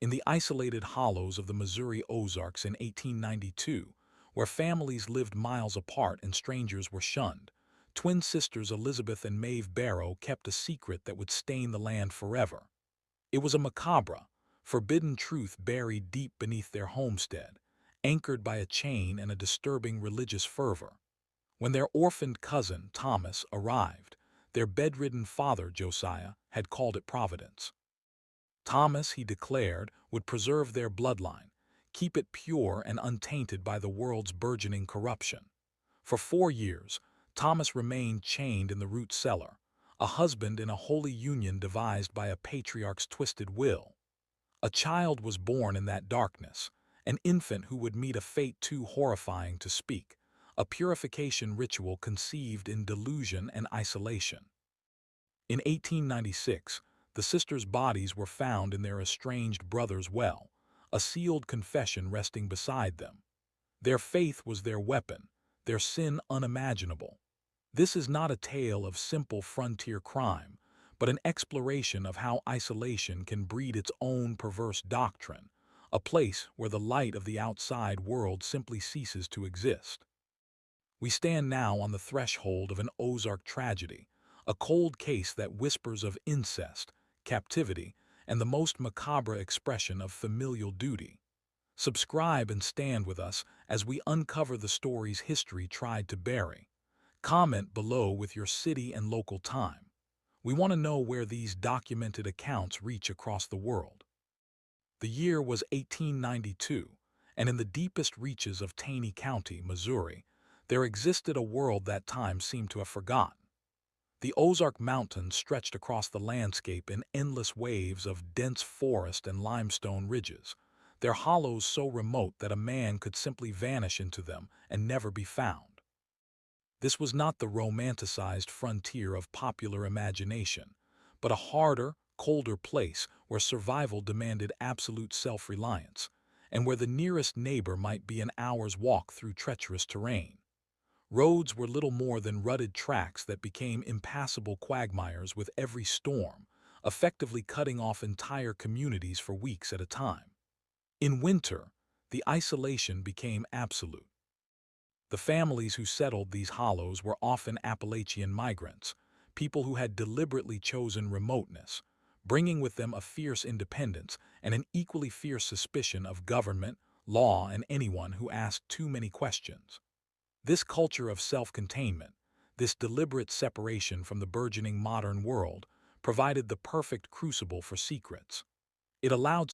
In the isolated hollows of the Missouri Ozarks in 1892, where families lived miles apart and strangers were shunned, twin sisters Elizabeth and Maeve Barrow kept a secret that would stain the land forever. It was a macabre, forbidden truth buried deep beneath their homestead, anchored by a chain and a disturbing religious fervor. When their orphaned cousin, Thomas, arrived, their bedridden father, Josiah, had called it providence. Thomas, he declared, would preserve their bloodline, keep it pure and untainted by the world's burgeoning corruption. For 4 years, Thomas remained chained in the root cellar, a husband in a holy union devised by a patriarch's twisted will. A child was born in that darkness, an infant who would meet a fate too horrifying to speak, a purification ritual conceived in delusion and isolation. In 1896, the sisters' bodies were found in their estranged brother's well, a sealed confession resting beside them. Their faith was their weapon, their sin unimaginable. This is not a tale of simple frontier crime, but an exploration of how isolation can breed its own perverse doctrine, a place where the light of the outside world simply ceases to exist. We stand now on the threshold of an Ozark tragedy, a cold case that whispers of incest, captivity, and the most macabre expression of familial duty. Subscribe and stand with us as we uncover the stories history tried to bury. Comment below with your city and local time. We want to know where these documented accounts reach across the world. The year was 1892, and in the deepest reaches of Taney County, Missouri, there existed a world that time seemed to have forgotten. The Ozark Mountains stretched across the landscape in endless waves of dense forest and limestone ridges, their hollows so remote that a man could simply vanish into them and never be found. This was not the romanticized frontier of popular imagination, but a harder, colder place where survival demanded absolute self-reliance, and where the nearest neighbor might be an hour's walk through treacherous terrain. Roads were little more than rutted tracks that became impassable quagmires with every storm, effectively cutting off entire communities for weeks at a time. In winter, the isolation became absolute. The families who settled these hollows were often Appalachian migrants, people who had deliberately chosen remoteness, bringing with them a fierce independence and an equally fierce suspicion of government, law, and anyone who asked too many questions. This culture of self-containment, this deliberate separation from the burgeoning modern world, provided the perfect crucible for secrets. It allowed